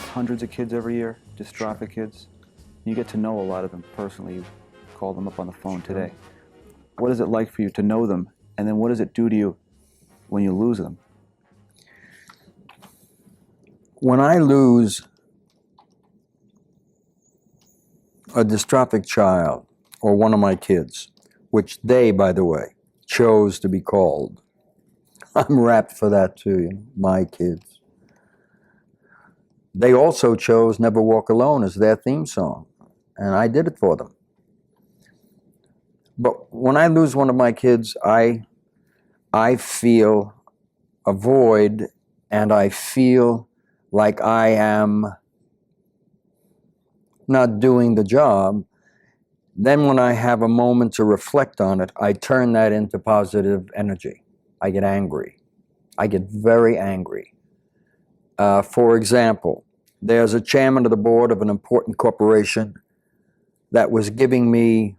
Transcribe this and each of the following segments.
hundreds of kids every year, dystrophic kids. You get to know a lot of them personally. You called them up on the phone today. What is it like for you to know them? And then what does it do to you when you lose them? When I lose a dystrophic child or one of my kids, which they, by the way, chose to be called, I'm rapt for that too, my kids. They also chose Never Walk Alone as their theme song, and I did it for them. But when I lose one of my kids, I feel a void, and I feel like I am not doing the job. Then when I have a moment to reflect on it, I turn that into positive energy. I get angry. I get very angry. For example, there's a chairman of the board of an important corporation that was giving me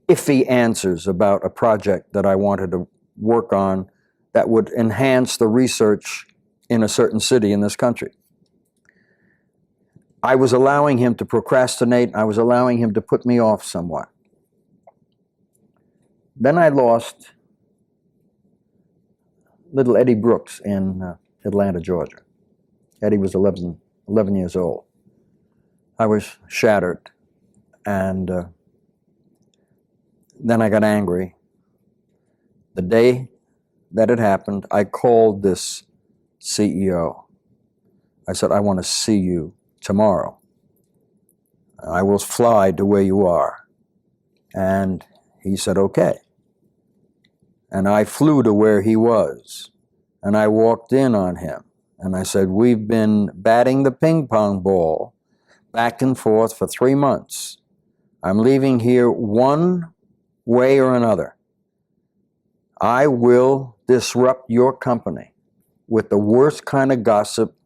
iffy answers about a project that I wanted to work on that would enhance the research in a certain city in this country. I was allowing him to procrastinate. I was allowing him to put me off somewhat. Then I lost little Eddie Brooks in Atlanta, Georgia. Eddie was 11 years old. I was shattered, and then I got angry. The day that it happened, I called this CEO. I said, I want to see you tomorrow. I will fly to where you are. And he said, okay. And I flew to where he was, and I walked in on him. And I said, we've been batting the ping pong ball back and forth for 3 months. I'm leaving here one way or another. I will disrupt your company with the worst kind of gossip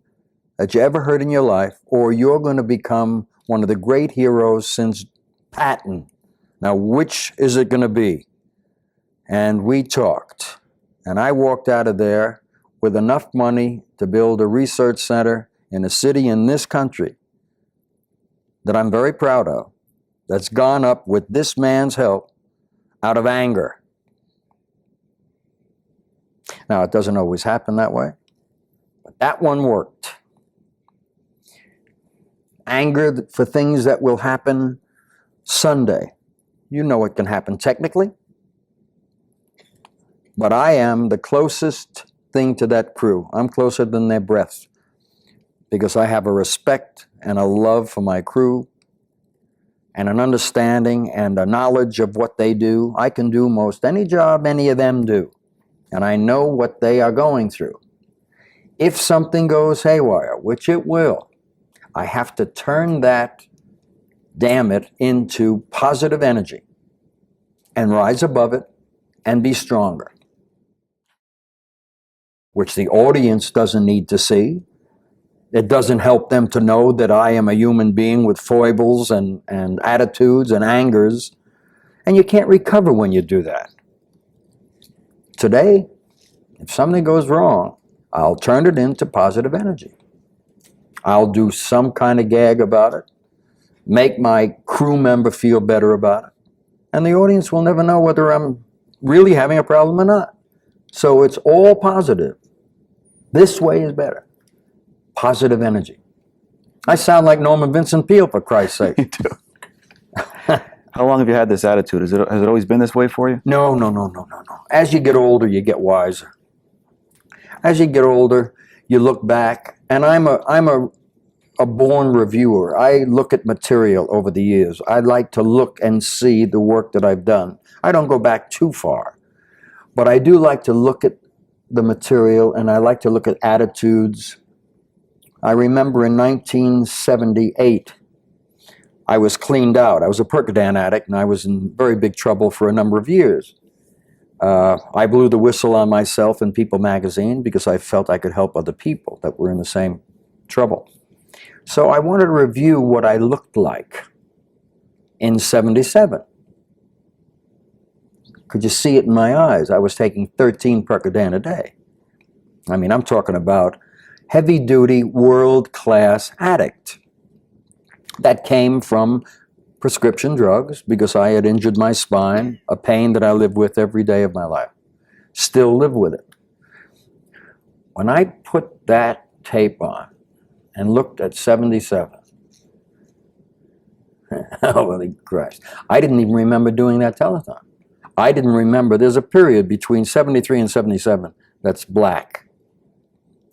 that you ever heard in your life, or you're going to become one of the great heroes since Patton. Now, which is it going to be? And we talked. And I walked out of there with enough money to build a research center in a city in this country that I'm very proud of, that's gone up with this man's help out of anger. Now, it doesn't always happen that way, but that one worked. Anger for things that will happen Sunday. You know it can happen technically, but I am the closest thing to that crew. I'm closer than their breath because I have a respect and a love for my crew and an understanding and a knowledge of what they do. I can do most any job any of them do, and I know what they are going through. If something goes haywire, which it will, I have to turn that, damn it, into positive energy and rise above it and be stronger, which the audience doesn't need to see. It doesn't help them to know that I am a human being with foibles and attitudes and angers, and you can't recover when you do that. Today, if something goes wrong, I'll turn it into positive energy. I'll do some kind of gag about it, make my crew member feel better about it, and the audience will never know whether I'm really having a problem or not. So it's all positive. This way is better. Positive energy. I sound like Norman Vincent Peale, for Christ's sake. You do. How long have you had this attitude? Has it always been this way for you? No. As you get older, you get wiser. As you get older, you look back, and I'm a born reviewer. I look at material over the years. I like to look and see the work that I've done. I don't go back too far, but I do like to look at the material, and I like to look at attitudes. I remember in 1978, I was cleaned out. I was a Percodan addict, and I was in very big trouble for a number of years. I blew the whistle on myself in People magazine because I felt I could help other people that were in the same trouble. So I wanted to review what I looked like in '77. Could you see it in my eyes? I was taking 13 Percodan a day. I mean, I'm talking about heavy-duty, world-class addict that came from prescription drugs because I had injured my spine, a pain that I live with every day of my life. Still live with it. When I put that tape on and looked at 77, holy Christ, I didn't even remember doing that telethon. I didn't remember, there's a period between 73 and 77 that's black.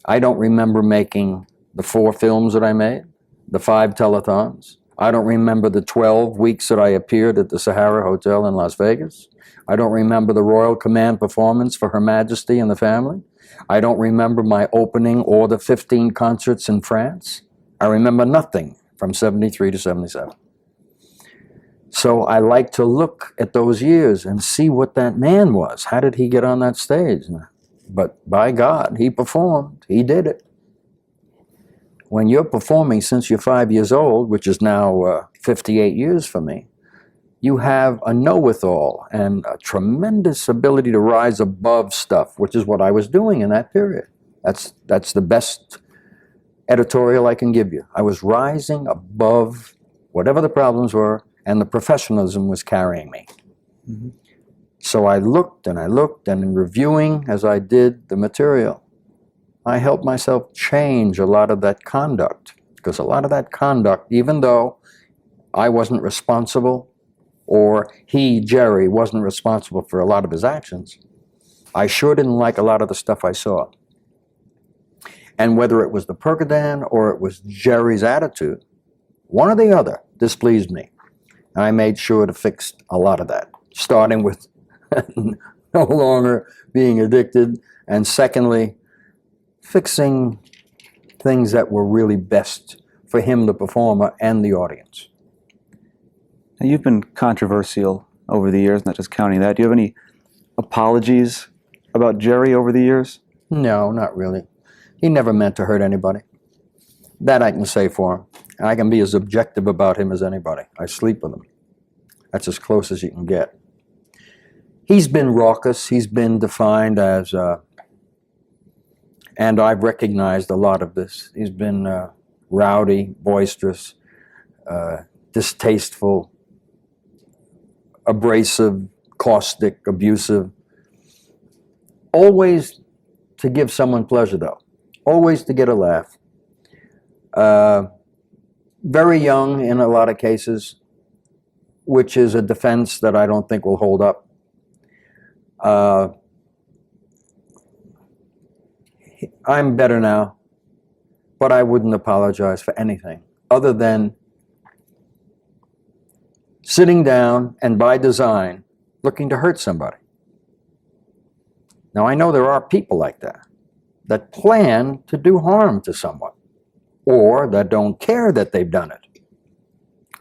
I don't remember making the 4 films that I made, the 5 telethons. I don't remember the 12 weeks that I appeared at the Sahara Hotel in Las Vegas. I don't remember the Royal Command performance for Her Majesty and the family. I don't remember my opening or the 15 concerts in France. I remember nothing from 73 to 77. So I like to look at those years and see what that man was. How did he get on that stage? But by God, he performed. He did it. When you're performing since you're 5 years old, which is now 58 years for me, you have a know-it-all and a tremendous ability to rise above stuff, which is what I was doing in that period. That's the best editorial I can give you. I was rising above whatever the problems were, and the professionalism was carrying me. Mm-hmm. So I looked, and in reviewing as I did the material, I helped myself change a lot of that conduct. Because a lot of that conduct, even though I wasn't responsible, or he, Jerry, wasn't responsible for a lot of his actions, I sure didn't like a lot of the stuff I saw. And whether it was the Percodan or it was Jerry's attitude, one or the other displeased me. And I made sure to fix a lot of that, starting with no longer being addicted, and secondly, fixing things that were really best for him, the performer, and the audience. Now, you've been controversial over the years, not just counting that. Do you have any apologies about Jerry over the years? No, not really. He never meant to hurt anybody. That I can say for him. I can be as objective about him as anybody. I sleep with him. That's as close as you can get. He's been raucous. He's been defined as, and I've recognized a lot of this. He's been rowdy, boisterous, distasteful, abrasive, caustic, abusive. Always to give someone pleasure, though. Always to get a laugh. Very young in a lot of cases, which is a defense that I don't think will hold up. I'm better now, but I wouldn't apologize for anything other than sitting down and by design looking to hurt somebody. Now I know there are people like that plan to do harm to someone, or that don't care that they've done it.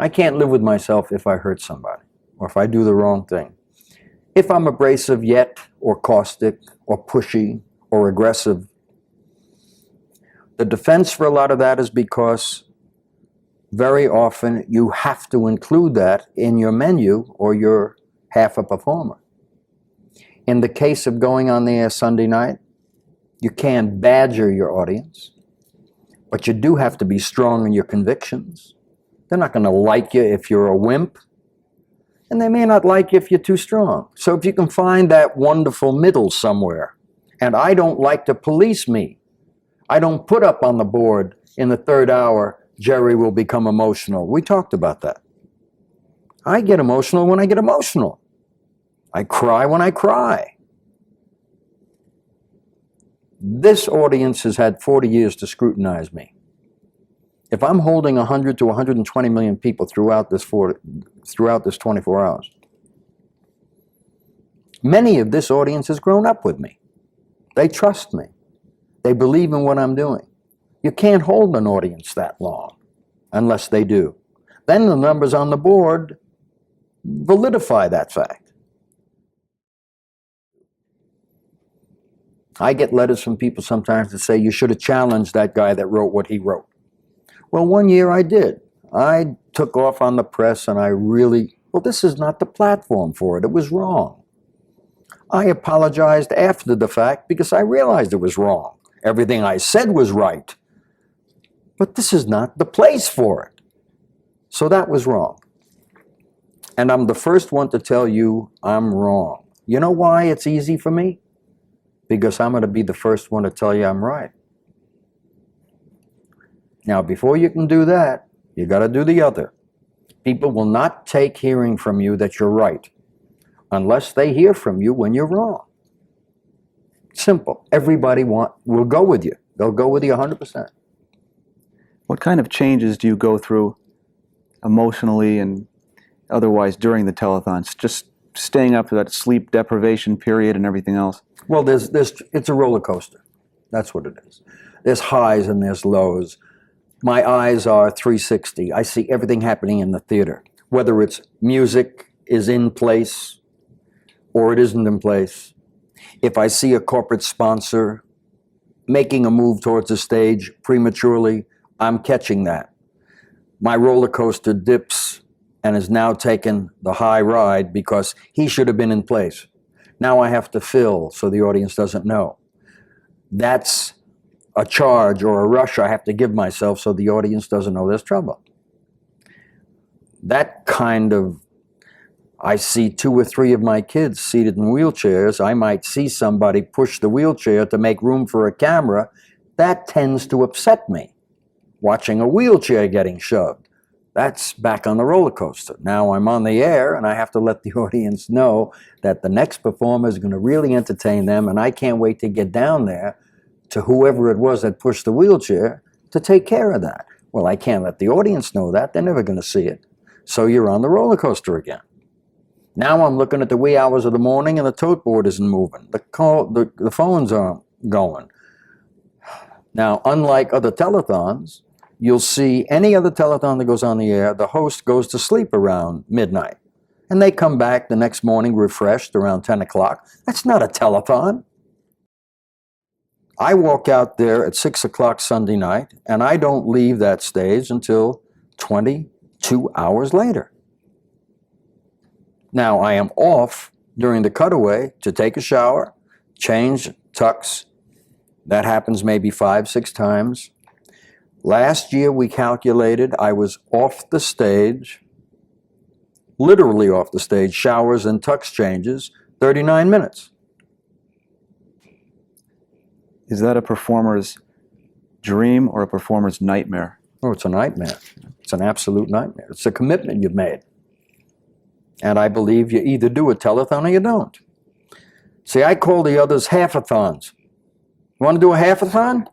I can't live with myself if I hurt somebody, or if I do the wrong thing. If I'm abrasive yet, or caustic, or pushy, or aggressive, the defense for a lot of that is because very often you have to include that in your menu, or you're half a performer. In the case of going on the air Sunday night, you can't badger your audience, but you do have to be strong in your convictions. They're not going to like you if you're a wimp, and they may not like you if you're too strong. So if you can find that wonderful middle somewhere, and I don't like to police me. I don't put up on the board in the third hour, Jerry will become emotional. We talked about that. I get emotional when I get emotional. I cry when I cry. This audience has had 40 years to scrutinize me. If I'm holding 100 to 120 million people throughout this 24 hours, many of this audience has grown up with me. They trust me. They believe in what I'm doing. You can't hold an audience that long unless they do. Then the numbers on the board validify that fact. I get letters from people sometimes that say, you should have challenged that guy that wrote what he wrote. Well, one year I did. I took off on the press and this is not the platform for it. It was wrong. I apologized after the fact because I realized it was wrong. Everything I said was right. But this is not the place for it. So that was wrong. And I'm the first one to tell you I'm wrong. You know why it's easy for me? Because I'm going to be the first one to tell you I'm right. Now, before you can do that, you got to do the other. People will not take hearing from you that you're right unless they hear from you when you're wrong. Simple. Everybody will go with you. They'll go with you 100%. What kind of changes do you go through emotionally and otherwise during the telethons? Just staying up for that sleep deprivation period and everything else? Well, it's a roller coaster. That's what it is. There's highs and there's lows. My eyes are 360. I see everything happening in the theater, whether it's music is in place or it isn't in place. If I see a corporate sponsor making a move towards the stage prematurely, I'm catching that. My roller coaster dips and is now taking the high ride because he should have been in place. Now I have to fill so the audience doesn't know. That's a charge or a rush I have to give myself so the audience doesn't know there's trouble. That kind of, I see 2 or 3 of my kids seated in wheelchairs. I might see somebody push the wheelchair to make room for a camera. That tends to upset me. Watching a wheelchair getting shoved. That's back on the roller coaster. Now I'm on the air and I have to let the audience know that the next performer is going to really entertain them, and I can't wait to get down there to whoever it was that pushed the wheelchair to take care of that. Well, I can't let the audience know that. They're never going to see it. So you're on the roller coaster again. Now I'm looking at the wee hours of the morning and the tote board isn't moving. The phones aren't going. Now, unlike other telethons, you'll see any other telethon that goes on the air, the host goes to sleep around midnight. And they come back the next morning refreshed around 10 o'clock. That's not a telethon. I walk out there at 6 o'clock Sunday night, and I don't leave that stage until 22 hours later. Now, I am off during the cutaway to take a shower, change tux. That happens maybe 5, 6 times. Last year, we calculated I was off the stage, literally off the stage, showers and tux changes, 39 minutes. Is that a performer's dream or a performer's nightmare? Oh, it's a nightmare. It's an absolute nightmare. It's a commitment you've made. And I believe you either do a telethon or you don't. See, I call the others half-a-thons. You want to do a half-a-thon?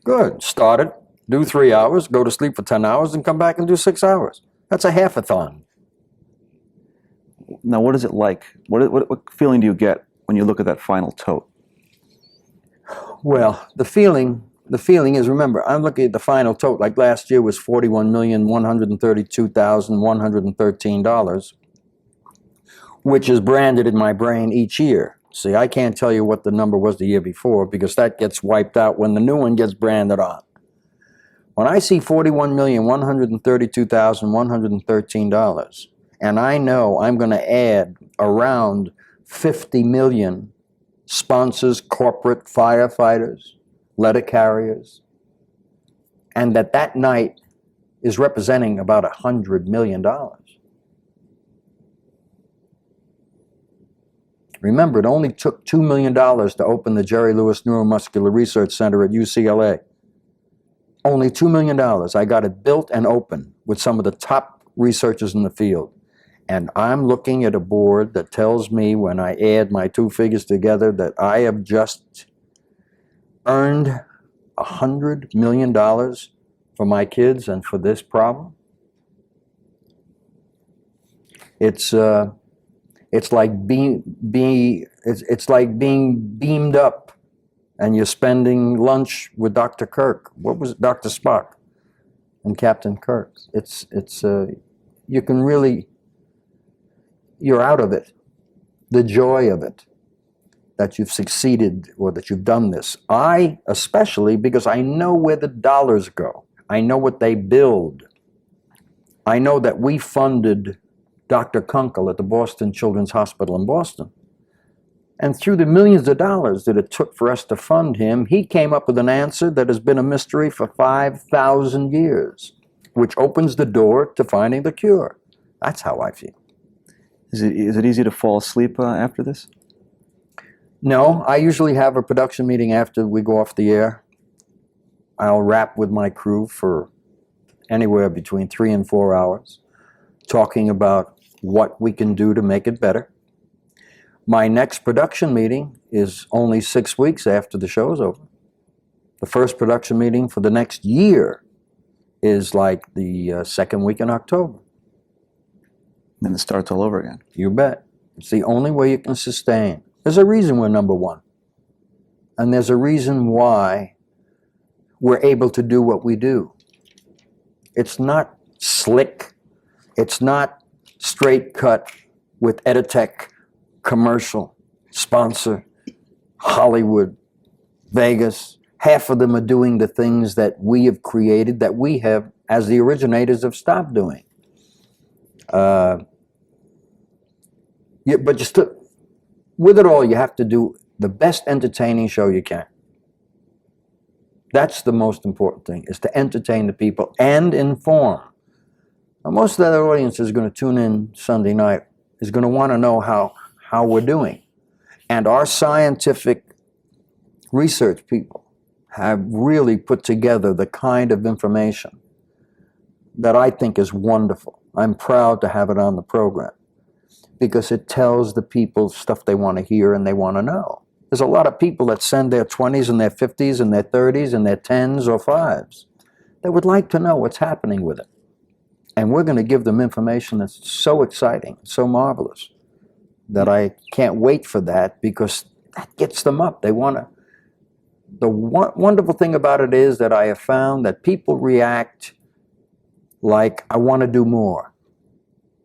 Good. Start it, do 3 hours, go to sleep for 10 hours, and come back and do 6 hours. That's a half-a-thon. Now, what is it like? What feeling do you get when you look at that final tote? Well, the feeling is, remember, I'm looking at the final tote. Like last year was $41,132,113, which is branded in my brain each year. See, I can't tell you what the number was the year before because that gets wiped out when the new one gets branded on. When I see $41,132,113, and I know I'm going to add around 50 million sponsors, corporate firefighters, letter carriers, and that night is representing about $100 million. Remember, it only took $2 million to open the Jerry Lewis Neuromuscular Research Center at UCLA. Only $2 million. I got it built and open with some of the top researchers in the field. And I'm looking at a board that tells me when I add my 2 figures together that I have just earned $100 million for my kids and for this problem. It's like being beamed up and you're spending lunch with Dr. Kirk. What was it? Dr. Spock and Captain Kirk. You can really, you're out of it. The joy of it, that you've succeeded or that you've done this. I especially, because I know where the dollars go. I know what they build. I know that we funded Dr. Kunkel at the Boston Children's Hospital in Boston. And through the millions of dollars that it took for us to fund him, he came up with an answer that has been a mystery for 5,000 years, which opens the door to finding the cure. That's how I feel. Is it easy to fall asleep after this? No, I usually have a production meeting after we go off the air. I'll rap with my crew for anywhere between 3 and 4 hours, talking about what we can do to make it better. My next production meeting is only 6 weeks after the show's over. The first production meeting for the next year is like the second week in October. Then it starts all over again. You bet. It's the only way you can sustain. There's a reason we're number one. And there's a reason why we're able to do what we do. It's not slick. It's not straight cut with Editech, commercial, sponsor, Hollywood, Vegas. Half of them are doing the things that we have created, that we have, as the originators, have stopped doing. But just with it all, you have to do the best entertaining show you can. That's the most important thing, is to entertain the people and inform. Now, most of that audience is going to tune in Sunday night, is going to want to know how we're doing. And our scientific research people have really put together the kind of information that I think is wonderful. I'm proud to have it on the program, because it tells the people stuff they want to hear and they want to know. There's a lot of people that send their 20s and their 50s and their 30s and their 10s or 5s that would like to know what's happening with it. And we're going to give them information that's so exciting, so marvelous, that I can't wait for that, because that gets them up. They want to. The wonderful thing about it is that I have found that people react like, I want to do more.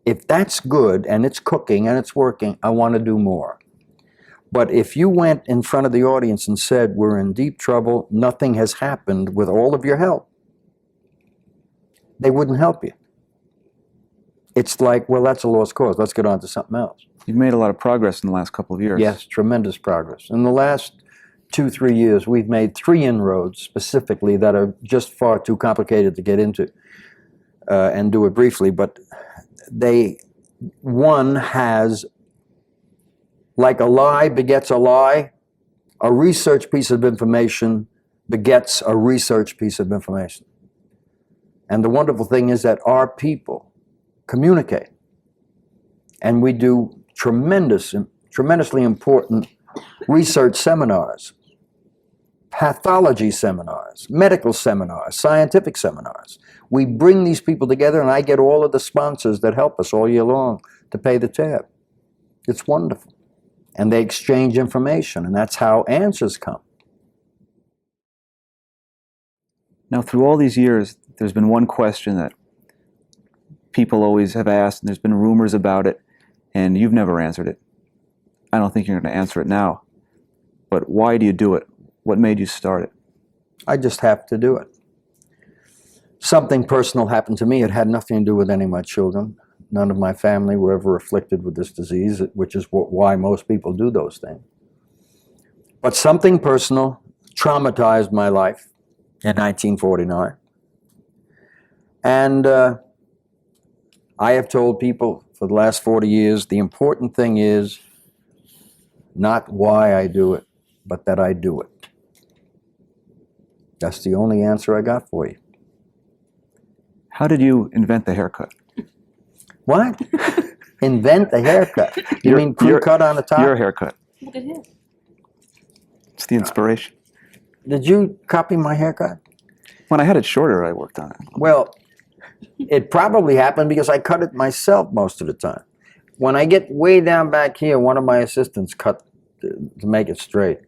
If that's good and it's cooking and it's working, I want to do more. But if you went in front of the audience and said, we're in deep trouble, nothing has happened with all of your help, they wouldn't help you. It's like, well, that's a lost cause. Let's get on to something else. You've made a lot of progress in the last couple of years. Yes, tremendous progress. In the last 2-3 years, we've made 3 inroads specifically that are just far too complicated to get into and do it briefly. But one has, like a lie begets a lie, a research piece of information begets a research piece of information. And the wonderful thing is that our people communicate. And we do tremendously important research seminars, pathology seminars, medical seminars, scientific seminars. We bring these people together, and I get all of the sponsors that help us all year long to pay the tab. It's wonderful. And they exchange information, and that's how answers come. Now, through all these years, there's been one question that people always have asked, and there's been rumors about it, and you've never answered it. I don't think you're going to answer it now. But why do you do it? What made you start it? I just have to do it. Something personal happened to me. It had nothing to do with any of my children. None of my family were ever afflicted with this disease, which is why most people do those things. But something personal traumatized my life in 1949. And I have told people for the last 40 years, the important thing is not why I do it, but that I do it. That's the only answer I got for you. How did you invent the haircut? What? Invent a haircut? You mean crew cut on the top? Your haircut. Look at him. It's the inspiration. Did you copy my haircut? When I had it shorter, I worked on it. Well, it probably happened because I cut it myself most of the time. When I get way down back here, one of my assistants cut to make it straight.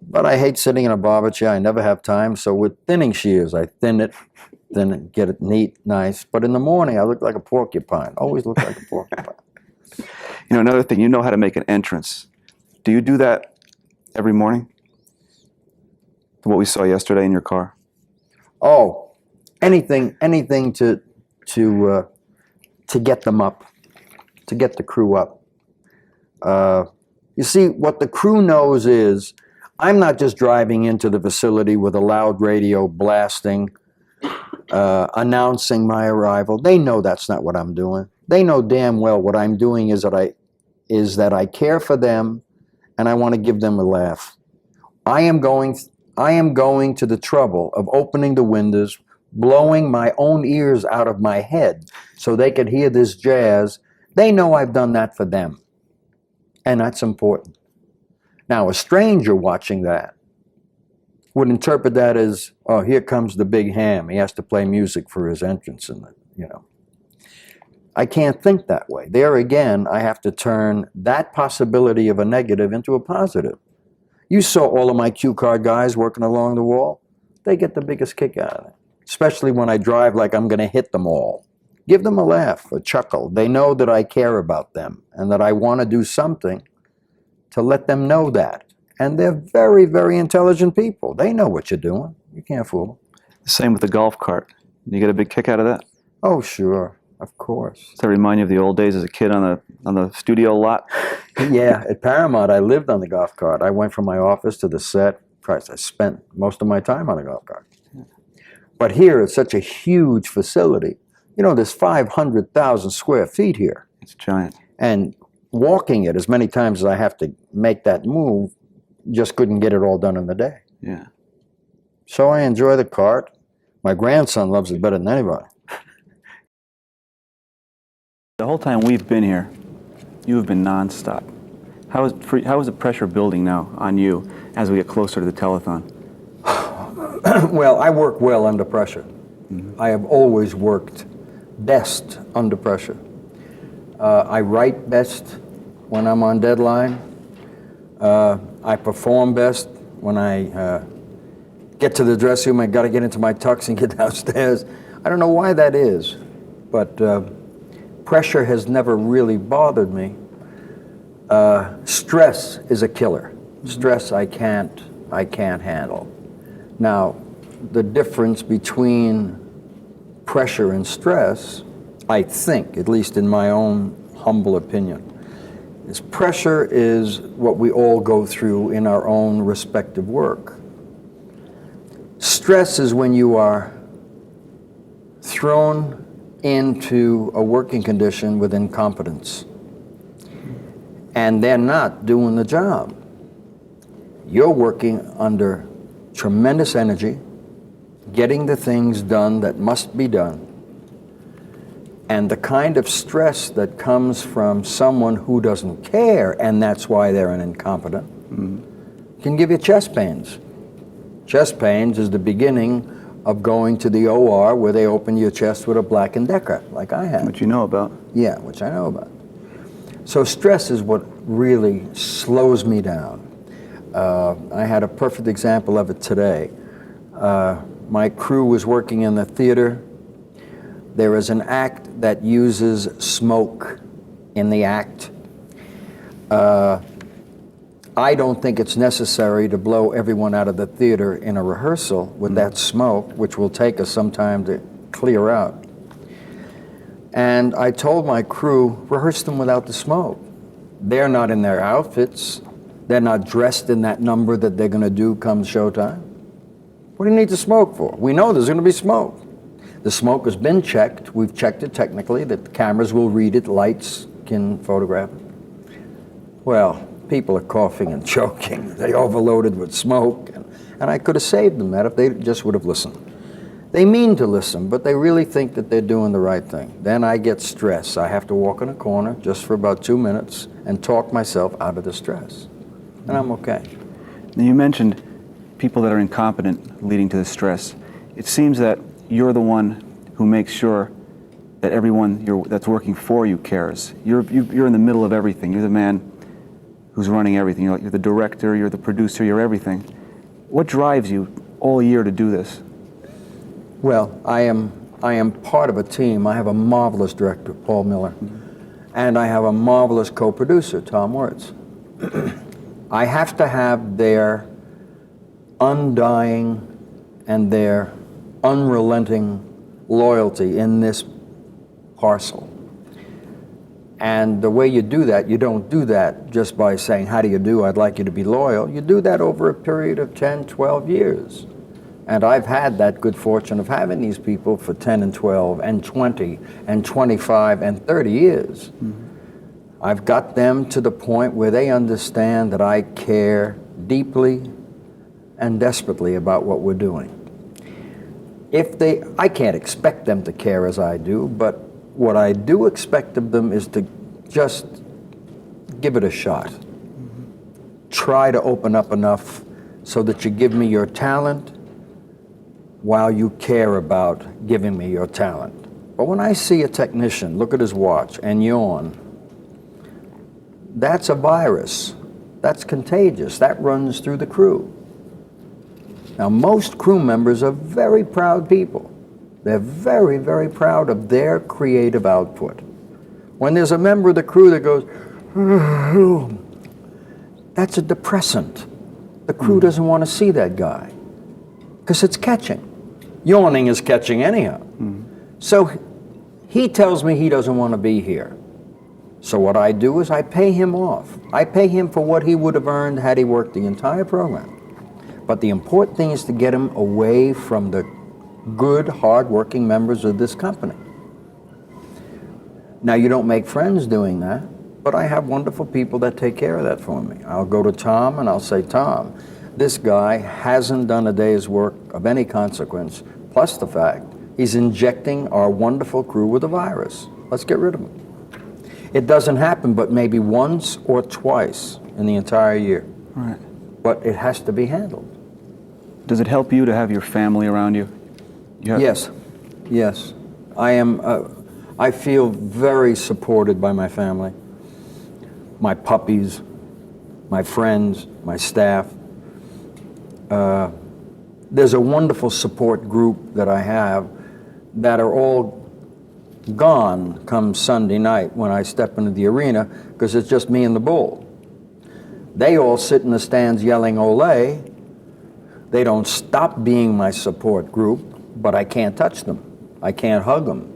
But I hate sitting in a barber chair. I never have time. So with thinning shears, I thin it, get it neat, nice. But in the morning, I look like a porcupine. Always look like a porcupine. You know, another thing, you know how to make an entrance. Do you do that every morning? What we saw yesterday in your car? Oh, anything to get them up, to get the crew up. You see, what the crew knows is I'm not just driving into the facility with a loud radio blasting, announcing my arrival. They know that's not what I'm doing. They know damn well what I'm doing is that I care for them and I want to give them a laugh. I am going to the trouble of opening the windows, blowing my own ears out of my head so they could hear this jazz. They know I've done that for them. And that's important. Now, a stranger watching that would interpret that as, oh, here comes the big ham. He has to play music for his entrance in the, you know. I can't think that way. There again, I have to turn that possibility of a negative into a positive. You saw all of my cue card guys working along the wall. They get the biggest kick out of it, especially when I drive like I'm going to hit them all. Give them a laugh, a chuckle. They know that I care about them and that I want to do something to let them know that. And they're very, very intelligent people. They know what you're doing. You can't fool them. Same with the golf cart. You get a big kick out of that? Oh, sure. Of course. Does that remind you of the old days as a kid on the studio lot? Yeah, at Paramount, I lived on the golf cart. I went from my office to the set. Christ, I spent most of my time on a golf cart. But here, it's such a huge facility. You know, there's 500,000 square feet here. It's giant. And walking it as many times as I have to make that move, just couldn't get it all done in the day. Yeah. So I enjoy the cart. My grandson loves it better than anybody. The whole time we've been here, you have been nonstop. How is the pressure building now on you as we get closer to the telethon? Well, I work well under pressure. Mm-hmm. I have always worked best under pressure. I write best when I'm on deadline. I perform best when I get to the dressing room. I got to get into my tux and get downstairs. I don't know why that is, but pressure has never really bothered me. Stress is a killer. Stress I can't handle. Now, the difference between pressure and stress, I think, at least in my own humble opinion, is pressure is what we all go through in our own respective work. Stress is when you are thrown into a working condition with incompetence and they're not doing the job. You're working under tremendous energy, getting the things done that must be done. And the kind of stress that comes from someone who doesn't care, and that's why they're an incompetent, can give you chest pains. Chest pains is the beginning of going to the OR where they open your chest with a Black & Decker, like I had. Which you know about. Yeah, which I know about. So stress is what really slows me down. I had a perfect example of it today. My crew was working in the theater. There is an act that uses smoke in the act. I don't think it's necessary to blow everyone out of the theater in a rehearsal with that smoke, which will take us some time to clear out. And I told my crew, rehearse them without the smoke. They're not in their outfits. They're not dressed in that number that they're going to do come showtime. What do you need the smoke for? We know there's going to be smoke. The smoke has been checked. We've checked it technically, that the cameras will read it, lights can photograph it. Well, people are coughing and choking. They overloaded with smoke. And I could have saved them that if they just would have listened. They mean to listen, but they really think that they're doing the right thing. Then I get stressed. I have to walk in a corner just for about 2 minutes and talk myself out of the stress. And I'm okay. Now you mentioned people that are incompetent leading to the stress. It seems that you're the one who makes sure that everyone that's working for you cares. You're in the middle of everything. You're the man who's running everything. You're the director, you're the producer, you're everything. What drives you all year to do this? Well, I am part of a team. I have a marvelous director, Paul Miller, and I have a marvelous co-producer, Tom Wirtz. I have to have their undying and their unrelenting loyalty in this parcel. And the way you do that, you don't do that just by saying, how do you do? I'd like you to be loyal. You do that over a period of 10, 12 years. And I've had that good fortune of having these people for 10 and 12 and 20 and 25 and 30 years. Mm-hmm. I've got them to the point where they understand that I care deeply and desperately about what we're doing. I can't expect them to care as I do, but what I do expect of them is to just give it a shot. Mm-hmm. Try to open up enough so that you give me your talent while you care about giving me your talent. But when I see a technician look at his watch and yawn, that's a virus. That's contagious. That runs through the crew. Now, most crew members are very proud people. They're very, very proud of their creative output. When there's a member of the crew that goes, that's a depressant. The crew doesn't want to see that guy because it's catching. Yawning is catching anyhow. So he tells me he doesn't want to be here. So what I do is I pay him off. I pay him for what he would have earned had he worked the entire program. But the important thing is to get him away from the good, hard-working members of this company. Now, you don't make friends doing that, but I have wonderful people that take care of that for me. I'll go to Tom and I'll say, Tom, this guy hasn't done a day's work of any consequence, plus the fact he's injecting our wonderful crew with a virus. Let's get rid of him. It doesn't happen but maybe once or twice in the entire year. Right. But it has to be handled. Does it help you to have your family around you? Yes, yes. I feel very supported by my family, my puppies, my friends, my staff. There's a wonderful support group that I have that are all gone come Sunday night when I step into the arena because it's just me and the bull. They all sit in the stands yelling "Olé." They don't stop being my support group, but I can't touch them. I can't hug them.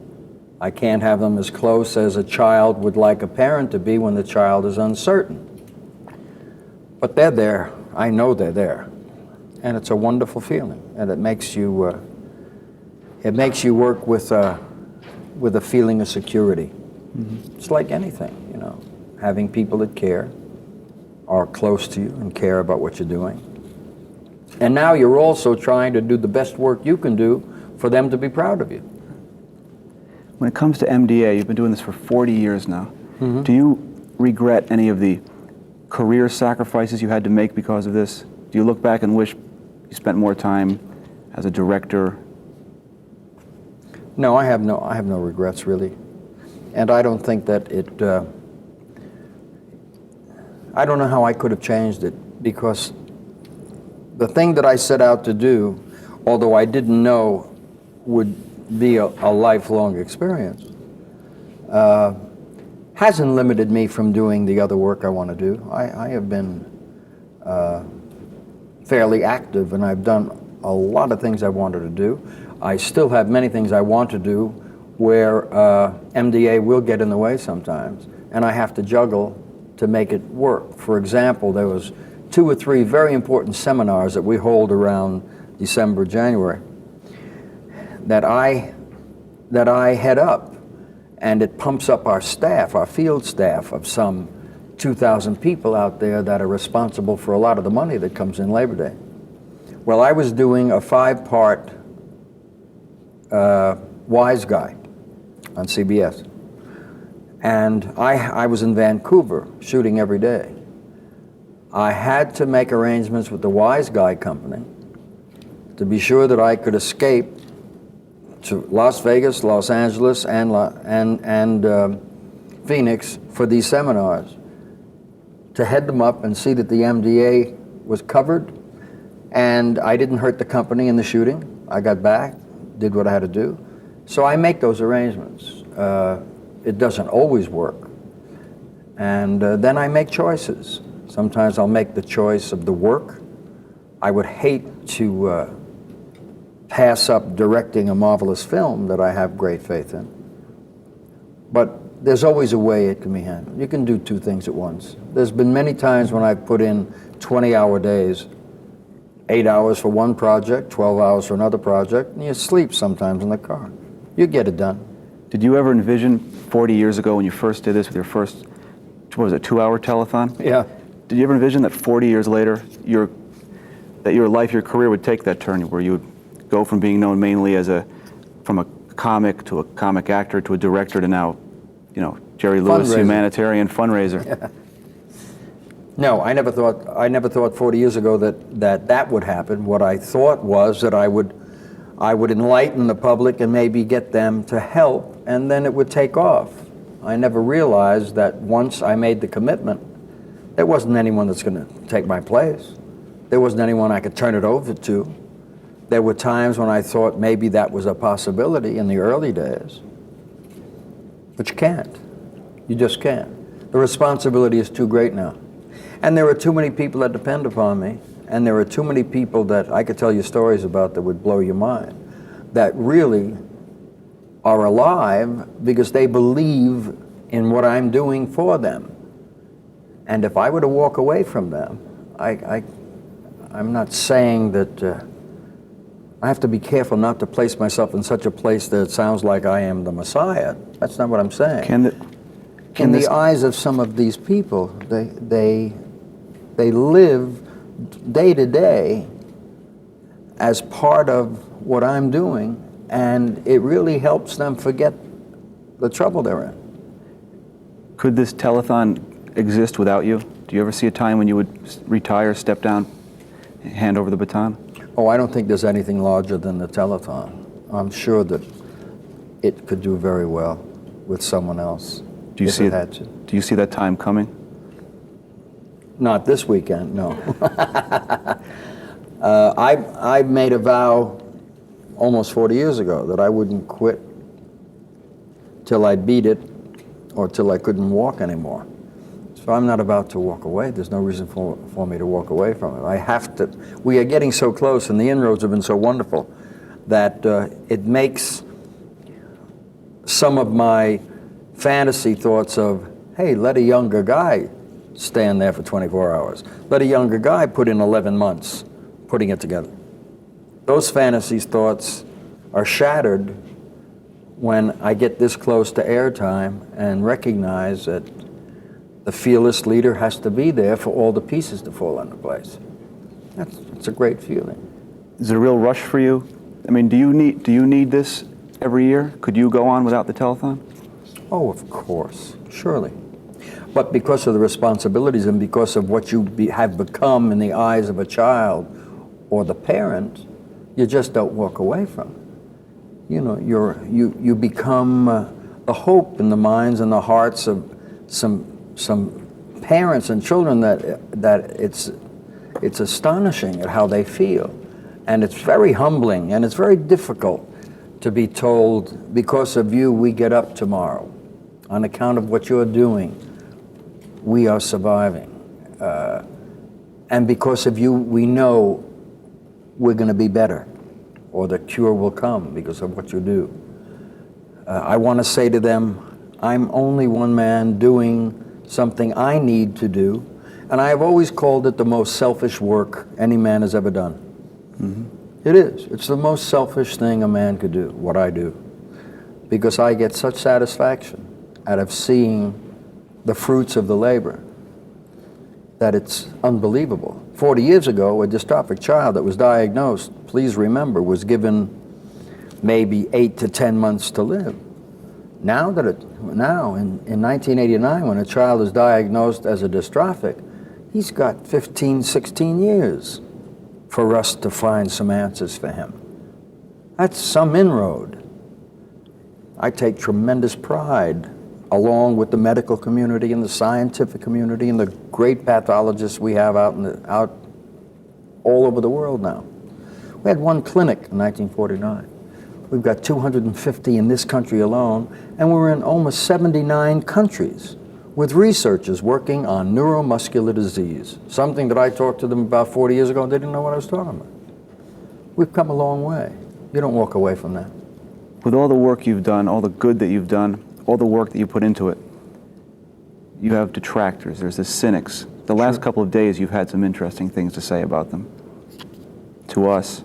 I can't have them as close as a child would like a parent to be when the child is uncertain. But they're there. I know they're there. And it's a wonderful feeling. And it makes you work with a feeling of security. Mm-hmm. It's like anything, you know, having people that care, are close to you and care about what you're doing. And now you're also trying to do the best work you can do for them to be proud of you. When it comes to MDA, you've been doing this for 40 years now. Mm-hmm. Do you regret any of the career sacrifices you had to make because of this? Do you look back and wish you spent more time as a director? No, I have no regrets, really. And I don't think that I don't know how I could have changed it, because the thing that I set out to do, although I didn't know would be a lifelong experience, hasn't limited me from doing the other work I want to do. I have been fairly active, and I've done a lot of things I wanted to do. I still have many things I want to do where MDA will get in the way sometimes, and I have to juggle to make it work. For example, there was 2 or 3 very important seminars that we hold around December, January, that I head up, and it pumps up our staff, our field staff of some 2,000 people out there that are responsible for a lot of the money that comes in Labor Day. Well, I was doing a 5-part Wise Guy on CBS. And I was in Vancouver shooting every day. I had to make arrangements with the Wise Guy company to be sure that I could escape to Las Vegas, Los Angeles, and Phoenix for these seminars, to head them up and see that the MDA was covered, and I didn't hurt the company in the shooting. I got back, did what I had to do. So I make those arrangements. It doesn't always work. And then I make choices. Sometimes I'll make the choice of the work. I would hate to pass up directing a marvelous film that I have great faith in. But there's always a way it can be handled. You can do two things at once. There's been many times when I've put in 20-hour days, 8 hours for one project, 12 hours for another project, and you sleep sometimes in the car. You get it done. Did you ever envision 40 years ago when you first did this with your first, what was it, 2-hour telethon? Yeah. Did you ever envision that 40 years later, your life, your career would take that turn where you would go from being known mainly as from a comic to a comic actor to a director to now, Jerry Lewis, Fundraiser. Humanitarian fundraiser? Yeah. No, I never thought 40 years ago that would happen. What I thought was that I would enlighten the public and maybe get them to help, and then it would take off. I never realized that once I made the commitment, there wasn't anyone that's going to take my place. There wasn't anyone I could turn it over to. There were times when I thought maybe that was a possibility in the early days. But you can't. You just can't. The responsibility is too great now. And there are too many people that depend upon me, and there are too many people that I could tell you stories about that would blow your mind, that really are alive because they believe in what I'm doing for them. And if I were to walk away from them, I'm not saying that I have to be careful not to place myself in such a place that it sounds like I am the Messiah. That's not what I'm saying. In the eyes of some of these people, they live day to day as part of what I'm doing, and it really helps them forget the trouble they're in. Could this telethon exist without you? Do you ever see a time when you would retire, step down, hand over the baton? Oh, I don't think there's anything larger than the telethon. I'm sure that it could do very well with someone else. Do you if see it had to. Do you see that time coming? Not this weekend, no. I made a vow almost 40 years ago that I wouldn't quit till I beat it or till I couldn't walk anymore. So I'm not about to walk away. There's no reason for me to walk away from it. I have to. We are getting so close, and the inroads have been so wonderful that it makes some of my fantasy thoughts of, hey, let a younger guy stand there for 24 hours. Let a younger guy put in 11 months putting it together. Those fantasies thoughts are shattered when I get this close to airtime and recognize that the fearless leader has to be there for all the pieces to fall into place. It's a great feeling. Is it a real rush for you? I mean, do you need this every year? Could you go on without the telethon? Oh, of course, surely. But because of the responsibilities and because of what you have become in the eyes of a child or the parent, you just don't walk away from it. You know, you become the hope in the minds and the hearts of some parents and children that it's astonishing at how they feel. And it's very humbling, and it's very difficult to be told, because of you, we get up tomorrow. On account of what you're doing, we are surviving. And because of you, we know we're going to be better, or the cure will come because of what you do. I want to say to them, I'm only one man doing something I need to do, and I have always called it the most selfish work any man has ever done. Mm-hmm. It is. It's the most selfish thing a man could do, what I do, because I get such satisfaction out of seeing the fruits of the labor that it's unbelievable. 40 years ago, a dystrophic child that was diagnosed, please remember, was given maybe 8 to 10 months to live. Now in 1989, when a child is diagnosed as a dystrophic, he's got 15, 16 years for us to find some answers for him. That's some inroad. I take tremendous pride, along with the medical community and the scientific community and the great pathologists we have out all over the world now. We had one clinic in 1949. We've got 250 in this country alone, and we're in almost 79 countries with researchers working on neuromuscular disease, something that I talked to them about 40 years ago and they didn't know what I was talking about. We've come a long way. You don't walk away from that. With all the work you've done, all the good that you've done, all the work that you put into it, you have detractors, there's the cynics. The last couple of days you've had some interesting things to say about them to us.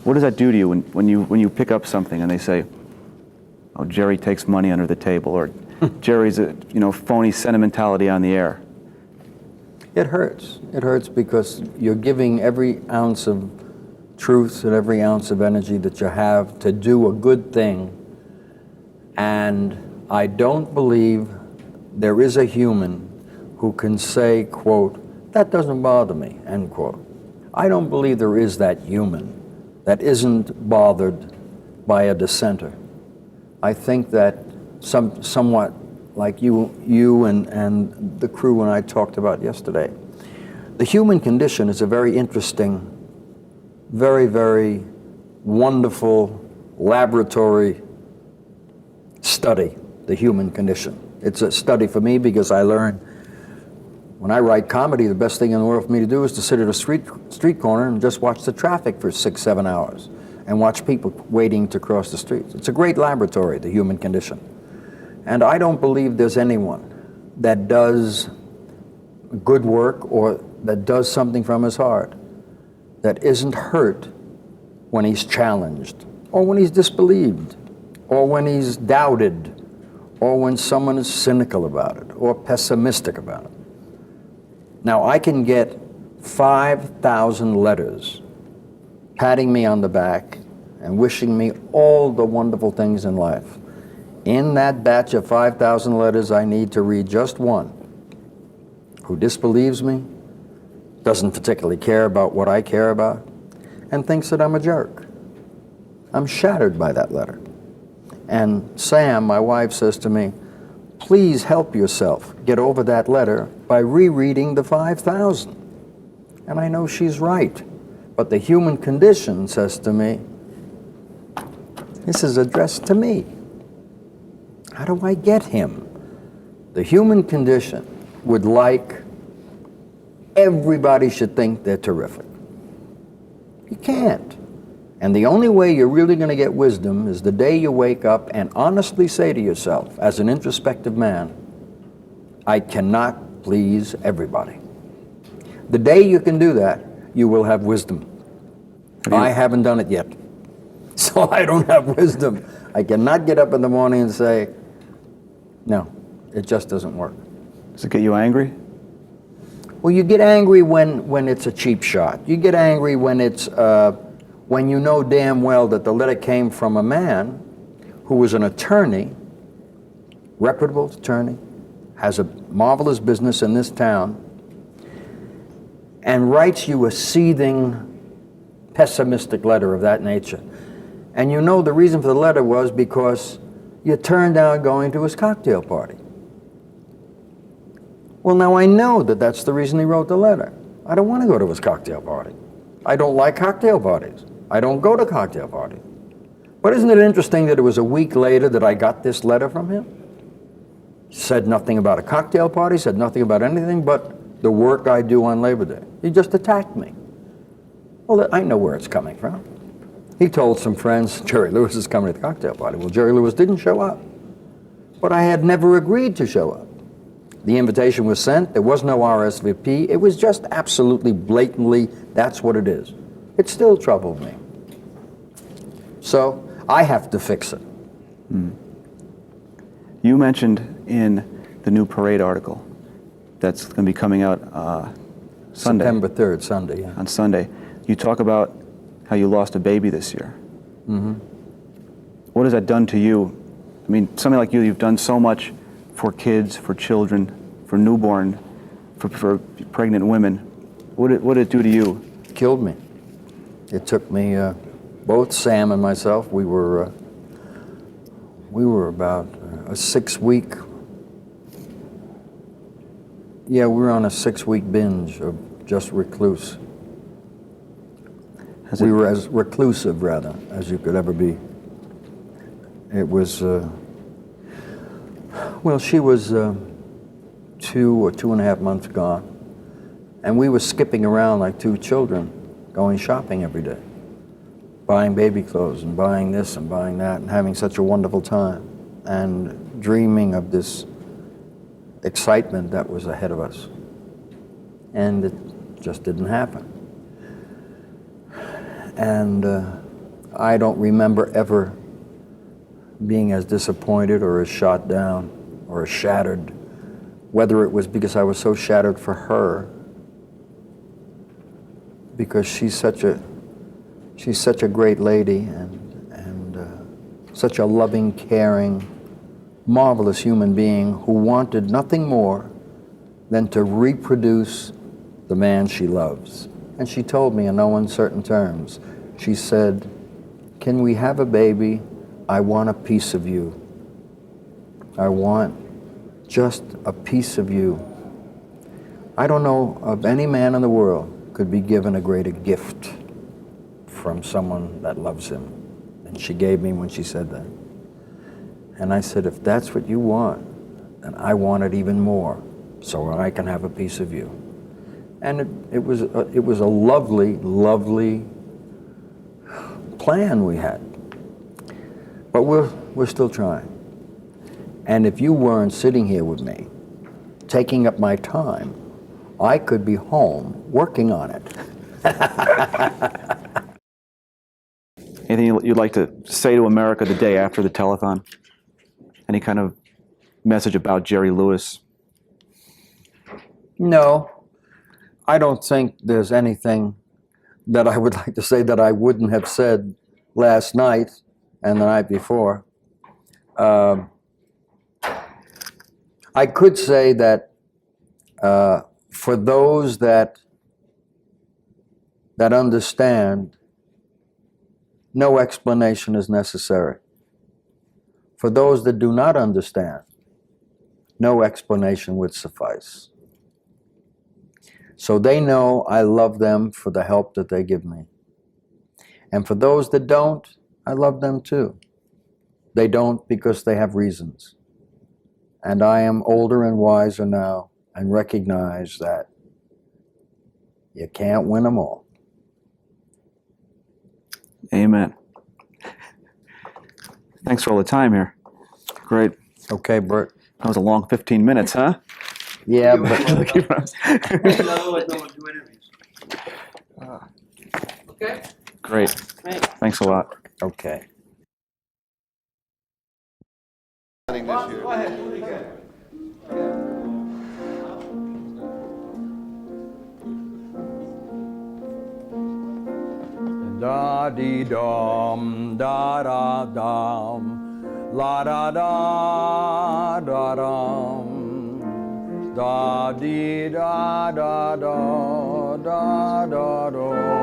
What does that do to you when you pick up something and they say, oh, Jerry takes money under the table, or Jerry's a phony sentimentality on the air? It hurts. It hurts because you're giving every ounce of truth and every ounce of energy that you have to do a good thing. And I don't believe there is a human who can say, quote, that doesn't bother me, end quote. I don't believe there is that human that isn't bothered by a dissenter. I think that somewhat like you and the crew and I talked about yesterday, the human condition is a very interesting, very, very wonderful laboratory study, the human condition. It's a study for me because I learned when I write comedy, the best thing in the world for me to do is to sit at a street corner and just watch the traffic for 6-7 hours and watch people waiting to cross the streets. It's a great laboratory, the human condition. And I don't believe there's anyone that does good work or that does something from his heart that isn't hurt when he's challenged, or when he's disbelieved, or when he's doubted, or when someone is cynical about it, or pessimistic about it. Now, I can get 5,000 letters patting me on the back and wishing me all the wonderful things in life. In that batch of 5,000 letters, I need to read just one who disbelieves me, doesn't particularly care about what I care about, and thinks that I'm a jerk. I'm shattered by that letter. And Sam, my wife, says to me, please help yourself get over that letter by rereading the 5,000. And I know she's right. But the human condition says to me, this is addressed to me. How do I get him? The human condition would like everybody should think they're terrific. You can't. And the only way you're really going to get wisdom is the day you wake up and honestly say to yourself, as an introspective man, I cannot please everybody. The day you can do that, you will have wisdom. I haven't done it yet, so I don't have wisdom. I cannot get up in the morning and say, no, it just doesn't work. Does it get you angry? Well, you get angry when it's a cheap shot. You get angry when it's when you know damn well that the letter came from a man who was an attorney, reputable attorney, has a marvelous business in this town, and writes you a seething, pessimistic letter of that nature. And you know the reason for the letter was because you turned down going to his cocktail party. Well, now I know that that's the reason he wrote the letter. I don't want to go to his cocktail party. I don't like cocktail parties. I don't go to cocktail parties. But isn't it interesting that it was a week later that I got this letter from him? He said nothing about a cocktail party, said nothing about anything but the work I do on Labor Day. He just attacked me. Well, I know where it's coming from. He told some friends, Jerry Lewis is coming to the cocktail party. Well, Jerry Lewis didn't show up. But I had never agreed to show up. The invitation was sent. There was no RSVP. It was just absolutely blatantly, that's what it is. It still troubled me. So I have to fix it. You mentioned in the new Parade article that's going to be coming out Sunday. September 3rd, Sunday, yeah. On Sunday. You talk about how you lost a baby this year. Mm-hmm. What has that done to you? I mean, something like you, you've done so much for kids, for children, for newborn, for pregnant women. What did it do to you? It killed me. It took me, both Sam and myself, we were about a 6-week, we were on a 6-week binge of just recluse. We were as reclusive, rather, as you could ever be. It was, well, she was 2 or 2.5 months gone, and we were skipping around like two children, going shopping every day, buying baby clothes and buying this and buying that and having such a wonderful time and dreaming of this excitement that was ahead of us. And it just didn't happen. And I don't remember ever being as disappointed or as shot down or as shattered, whether it was because I was so shattered for her, because she's such a great lady and such a loving, caring, marvelous human being who wanted nothing more than to reproduce the man she loves. And she told me in no uncertain terms, she said, "Can we have a baby? I want a piece of you. I want just a piece of you." I don't know of any man in the world could be given a greater gift from someone that loves him than she gave me when she said that. And I said, if that's what you want, then I want it even more, so I can have a piece of you. And it was a lovely, lovely plan we had. But we're still trying. And if you weren't sitting here with me, taking up my time, I could be home working on it. Anything you'd like to say to America the day after the telethon? Any kind of message about Jerry Lewis? No, I don't think there's anything that I would like to say that I wouldn't have said last night and the night before. I could say that for those that understand, no explanation is necessary. For those that do not understand, no explanation would suffice. So they know I love them for the help that they give me. And for those that don't, I love them too. They don't because they have reasons. And I am older and wiser now and recognize that you can't win them all. Amen. Thanks for all the time here. Great. Okay, Bert. That was a long 15 minutes, huh? Yeah, but Okay. Great. Thanks a lot. okay. Da dee dum, da da dum, la da da da dum, da dee da da da da da da.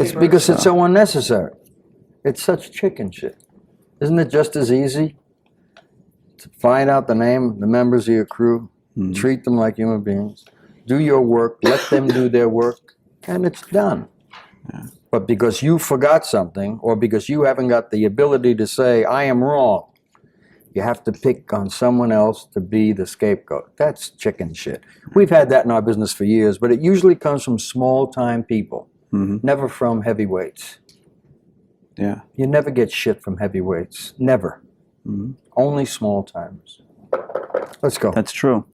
It's because it's so unnecessary. It's such chicken shit. Isn't it just as easy to find out the name, the members of your crew, treat them like human beings, do your work, let them do their work, and it's done. Yeah. But because you forgot something, or because you haven't got the ability to say, I am wrong, you have to pick on someone else to be the scapegoat. That's chicken shit. We've had that in our business for years, but it usually comes from small-time people, never from heavyweights. Yeah. You never get shit from heavyweights. Never. Only small-timers. Let's go. That's true.